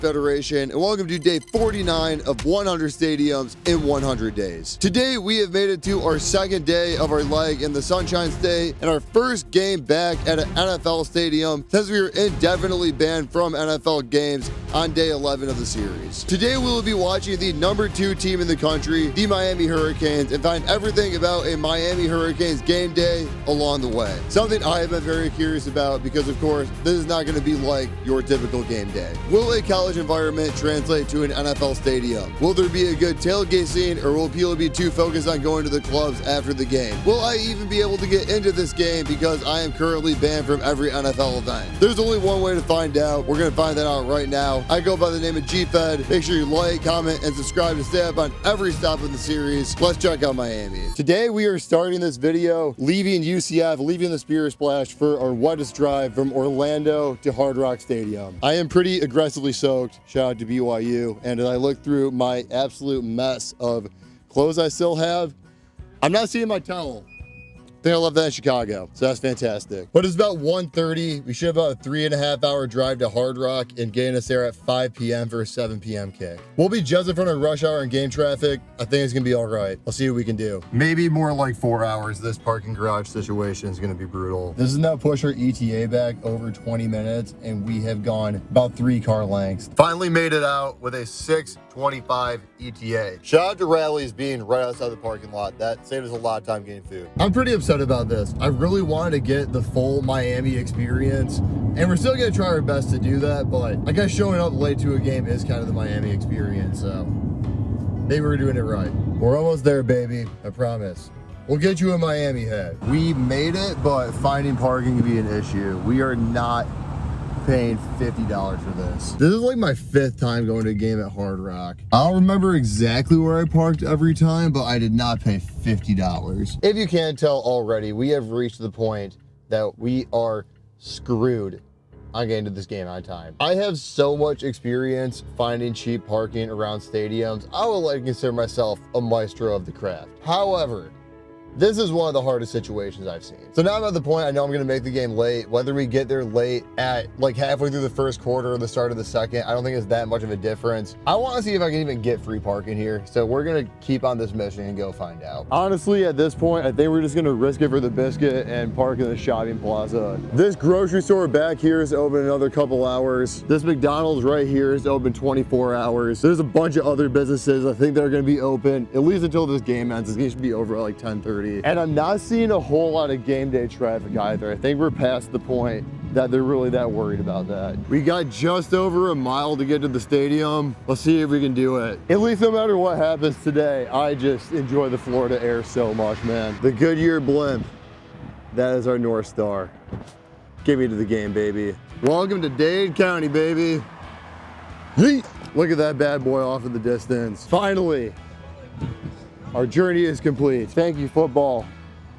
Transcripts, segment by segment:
Federation, and welcome to day 49 of 100 stadiums in 100 days. Today, we have made it to our second day of our leg in the Sunshine State and our first game back at an NFL stadium since we were indefinitely banned from NFL games on day 11 of the series. Today, we will be watching the number 2 team in the country, the Miami Hurricanes, and find everything about a Miami Hurricanes game day along the way. Something I have been very curious about because, of course, this is not going to be like your typical game day. Will a college environment translate to an NFL stadium? Will there be a good tailgate scene, or will people be too focused on going to the clubs after the game? Will I even be able to get into this game because I am currently banned from every NFL event? There's only one way to find out. We're going to find that out right now. I go by the name of G-Fed. Make sure you like, comment, and subscribe to stay up on every stop in the series. Let's check out Miami. Today we are starting this video leaving UCF, leaving the Spirit Splash for our wettest drive from Orlando to Hard Rock Stadium. I am pretty aggressively soaked. Shout out to BYU. And as I look through my absolute mess of clothes I still have, I'm not seeing my towel. I think I left that in Chicago, so that's fantastic. But it's about 1:30. We should have about a 3.5-hour drive to Hard Rock and getting us there at 5 p.m. for a 7 p.m. kick. We'll be just in front of rush hour and game traffic. I think it's gonna be all right. I'll see what we can do. Maybe more like 4 hours. This parking garage situation is gonna be brutal. This is now push our ETA back over 20 minutes, and we have gone about 3 car lengths. Finally made it out with a 6:25 ETA. Shout out to Rally's being right outside the parking lot. That saved us a lot of time getting food. I'm pretty upset about this. I really wanted to get the full Miami experience, and we're still gonna try our best to do that, but I guess showing up late to a game is kind of the Miami experience, so maybe we're doing it right. We're almost there, baby. I promise. We'll get you a Miami head. We made it, but finding parking can be an issue. We are not paying $50 for this. This is like my 5th time going to a game at Hard Rock. I don't remember exactly where I parked every time, but I did not pay $50. If you can't tell already, we have reached the point that we are screwed on getting to this game on time. I have so much experience finding cheap parking around stadiums. I would like to consider myself a maestro of the craft. However, this is one of the hardest situations I've seen. So now I'm at the point I know I'm gonna make the game late. Whether we get there late at like halfway through the first quarter or the start of the second, I don't think it's that much of a difference. I wanna see if I can even get free parking here. So we're gonna keep on this mission and go find out. Honestly, at this point, I think we're just gonna risk it for the biscuit and park in the shopping plaza. This grocery store back here is open another couple hours. This McDonald's right here is open 24 hours. There's a bunch of other businesses I think that are gonna be open at least until this game ends. This game should be over at like 10:30. And I'm not seeing a whole lot of game day traffic either. I think we're past the point that they're really that worried about that. We got just over a mile to get to the stadium. Let's see if we can do it. At least no matter what happens today, I just enjoy the Florida air so much, man. The Goodyear blimp, that is our North Star. Get me to the game, baby. Welcome to Dade County, baby. Hey, look at that bad boy off in the distance. Finally. Our journey is complete. Thank you, football,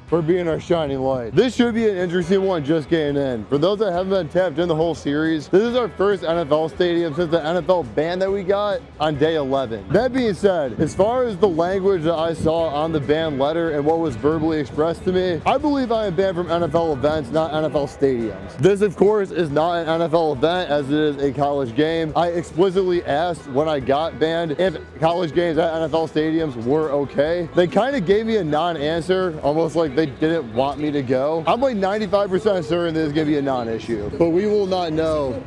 for being our shining light. This should be an interesting one just getting in. For those that haven't been tapped in the whole series, this is our first NFL stadium since the NFL ban that we got on day 11. That being said, as far as the language that I saw on the ban letter and what was verbally expressed to me, I believe I am banned from NFL events, not NFL stadiums. This, of course, is not an NFL event as it is a college game. I explicitly asked when I got banned if college games at NFL stadiums were okay. They kind of gave me a non-answer, almost like they didn't want me to go. I'm like 95% certain this is gonna be a non-issue, but we will not know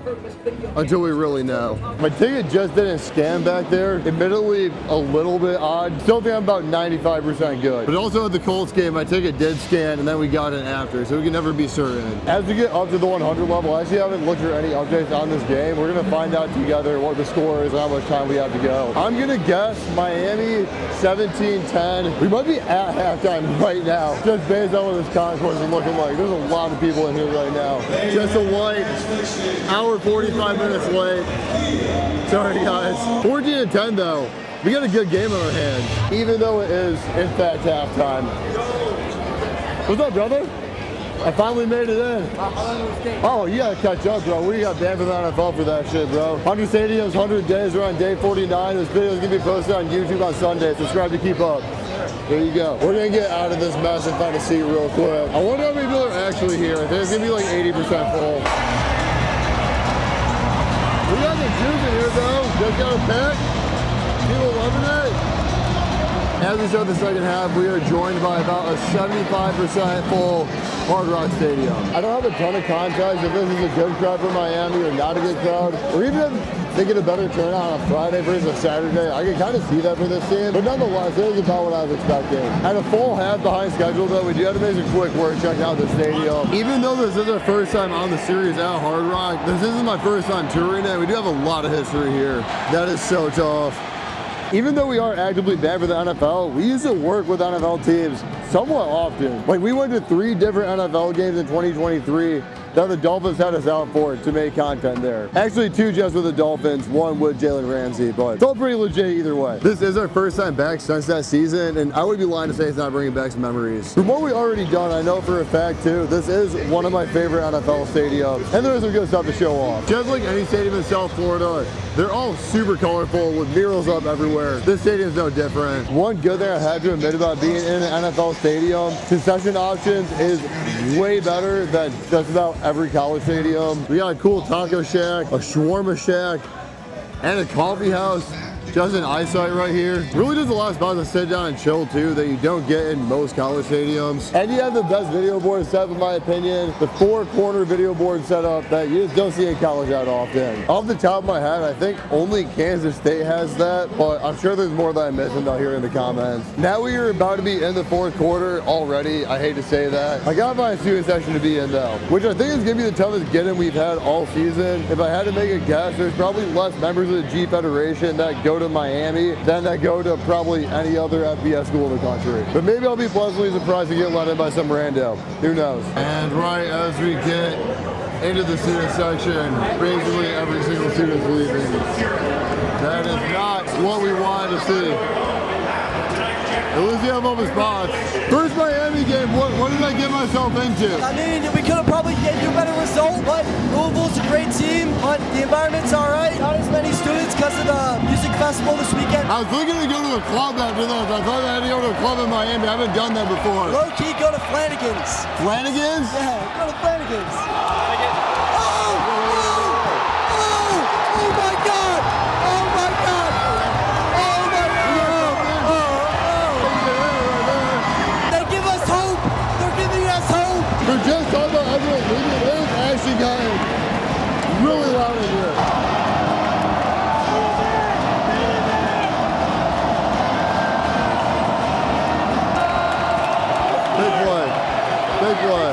until we really know. My ticket just didn't scan back there. Admittedly, a little bit odd. Still think I'm about 95% good. But also at the Colts game, my ticket did scan and then we got in after, so we can never be certain. As we get up to the 100 level, I actually haven't looked for any updates on this game. We're gonna find out together what the score is and how much time we have to go. I'm gonna guess Miami 17-10. We might be at halftime right now, just based on what this concourse is looking like. There's a lot of people in here right now. Just a light, hour 45 minutes late. Sorry guys. 14-10 though. We got a good game on our hands, even though it is in fact halftime. What's up, brother? I finally made it in. Oh, you gotta catch up, bro. We got banned from the NFL for that shit, bro. 100 stadiums, 100 days. We're on day 49. This video is gonna be posted on YouTube on Sunday. Subscribe to keep up. There you go. We're gonna get out of this mess and find a seat real quick. I wonder how many people are actually here. I think it's gonna be like 80% full. We got the juice in here, though. got a pack. People loving it. As we start the second half, we are joined by about a 75% full Hard Rock Stadium. I don't have a ton of context if this is a good crowd for Miami or not a good crowd, or even if they get a better turnout on a Friday versus a Saturday. I can kind of see that for this team, but nonetheless, it is about what I was expecting. At a full half behind schedule, though, we do have to make some quick work checking out the stadium. Even though this is our first time on the series at Hard Rock, this isn't my first time touring it. We do have a lot of history here. That is so tough. Even though we are actively banned for the NFL, we used to work with NFL teams somewhat often. Like, we went to 3 different NFL games in 2023 that the Dolphins had us out for to make content there. Actually, 2 just with the Dolphins, 1 with Jalen Ramsey, but it's all pretty legit either way. This is our first time back since that season, and I would be lying to say it's not bringing back some memories. From what we already done, I know for a fact too, this is one of my favorite NFL stadiums, and there is some good stuff to show off. Just like any stadium in South Florida, they're all super colorful with murals up everywhere. This stadium's no different. One good thing I have to admit about being in an NFL stadium, concession options is way better than just about every college stadium. We got a cool taco shack, a shawarma shack, and a coffee house just in eyesight right here. Really just a lot of spots to sit down and chill too that you don't get in most college stadiums. And you have the best video board setup in my opinion. The 4-corner video board setup that you just don't see in college that often. Off the top of my head, I think only Kansas State has that, but I'm sure there's more that I'm missing out here in the comments. Now we are about to be in the 4th quarter already. I hate to say that. I gotta find a student section to be in though, which I think is gonna be the toughest get-in we've had all season. If I had to make a guess, there's probably less members of the G Federation that go to Miami than that go to probably any other FBS school in the country. But maybe I'll be pleasantly surprised to get let in by some rando. Who knows? And right as we get into the student section, basically every single student's leaving. That is not what we wanted to see. At least you have open spots. First Miami game, what did I get myself into? I mean, we could have probably get you a better result, but Louisville's a great team, but the environment's all right. Not as many students because of the music festival this weekend. I was looking to go to a club after this. I thought I had to go to a club in Miami. I haven't done that before. Low key, go to Flanagan's. Flanagan's? Yeah, go to Flanagan's. Oh my God! Oh my God! We're just talking about everyone leaving. It is actually gotten really loud in here. Big play. Big play.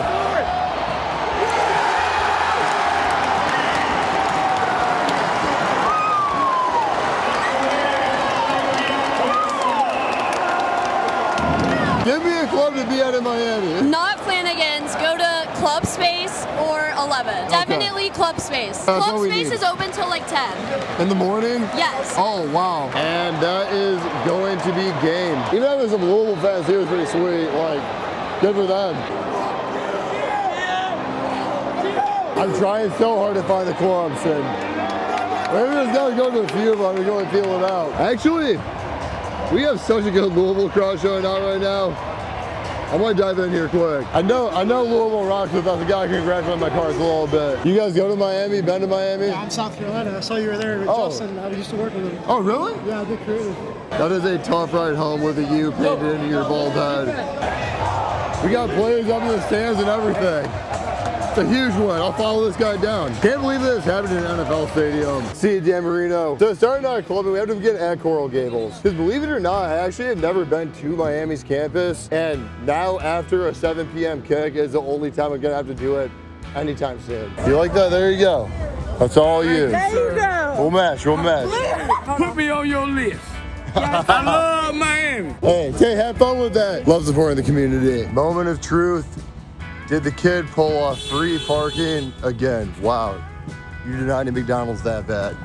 Give me a club to be at in Miami. Not Flanagan's. Go to Club Space or 11. Okay. Definitely Club Space. Club Space is open till like 10. In the morning? Yes. Oh, wow. And that is going to be game. Even having some Louisville fans here is pretty sweet. Like, good for them. I'm trying so hard to find the clubs, and maybe just gotta go to a few of them and go and feel it out. Actually, we have such a good Louisville crowd showing out right now. I might dive in here quick. I know Louisville rocks with us. I gotta congratulate my cars a little bit. You guys go to Miami, been to Miami? Yeah, I'm South Carolina. I saw you were there with Justin. I used to work with him. Oh, really? Yeah, I did creative. That is a tough ride home with a U painted into your bald head. We got players up in the stands and everything. It's a huge one. I'll follow this guy down. Can't believe this happened in an NFL stadium. See you, Dan Marino. So starting our club, we have to begin at Coral Gables. Because believe it or not, I actually had never been to Miami's campus. And now after a 7 p.m. kick is the only time I'm gonna have to do it anytime soon. You like that? There you go. That's all you. There you go. We'll match, we'll match. Put me on your list. I love Miami. Hey, have fun with that. Love supporting the community. Moment of truth. Did the kid pull off free parking again? Wow, you did not need McDonald's that bad.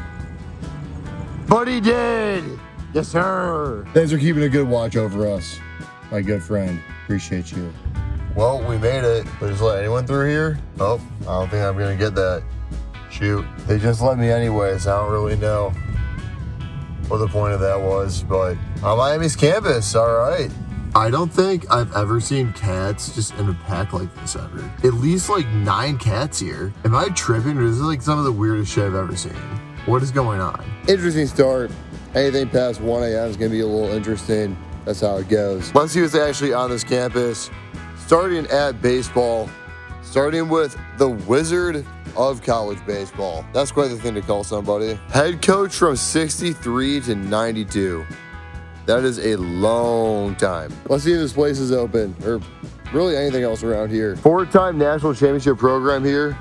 But he did. Yes, sir. Thanks for keeping a good watch over us, my good friend. Appreciate you. Well, we made it. But just let anyone through here? Oh, I don't think I'm gonna get that. Shoot. They just let me anyways. I don't really know what the point of that was, but on Miami's campus, all right. I don't think I've ever seen cats just in a pack like this ever. At least like 9 cats here. Am I tripping, or is this like some of the weirdest shit I've ever seen? What is going on? Interesting start. Anything past 1 a.m. is going to be a little interesting. That's how it goes. Let's see what's actually on this campus. Starting at baseball, starting with the Wizard of college baseball. That's quite the thing to call somebody. Head coach from 63 to 92. That is a long time. Let's see if this place is open, or really anything else around here. 4-time national championship program here.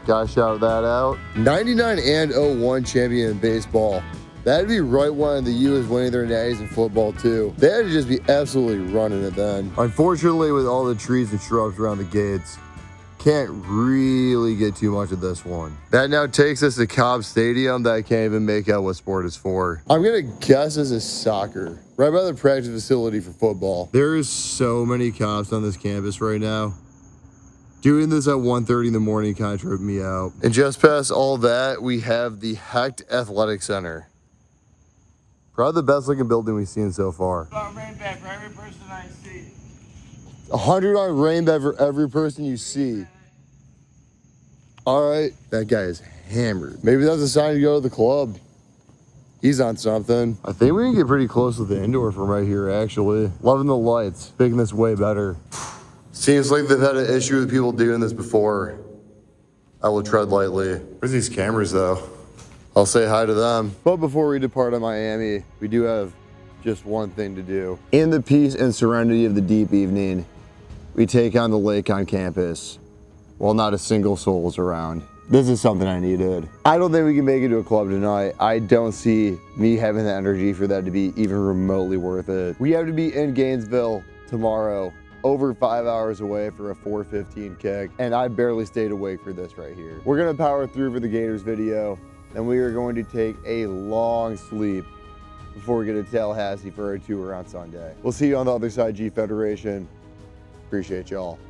Gotta shout that out. 99 and 01 champion in baseball. That'd be right when the U is winning their natties in football too. They had to just be absolutely running it then. Unfortunately, with all the trees and shrubs around the gates, can't really get too much of this one. That now takes us to Cobb Stadium that I can't even make out what sport it's for. I'm gonna guess this is soccer. Right by the practice facility for football. There is so many cops on this campus right now. Doing this at 1:30 in the morning kind of tripped me out. And just past all that, we have the Hecht Athletic Center. Probably the best looking building we've seen so far. Rain bag for every person I see. 100 on rain bed for every person you see. All right, that guy is hammered. Maybe that's a sign to go to the club. He's on something. I think we can get pretty close to the indoor from right here, actually. Loving the lights, making this way better. Seems like they've had an issue with people doing this before. I will tread lightly. Where's these cameras, though? I'll say hi to them. But before we depart on Miami, we do have just one thing to do. In the peace and serenity of the deep evening, we take on the lake on campus while not a single soul is around. This is something I needed. I don't think we can make it to a club tonight. I don't see me having the energy for that to be even remotely worth it. We have to be in Gainesville tomorrow, over 5 hours away for a 4:15 kick, and I barely stayed awake for this right here. We're gonna power through for the Gators video, and we are going to take a long sleep before we get to Tallahassee for our tour on Sunday. We'll see you on the other side, G Federation. Appreciate y'all.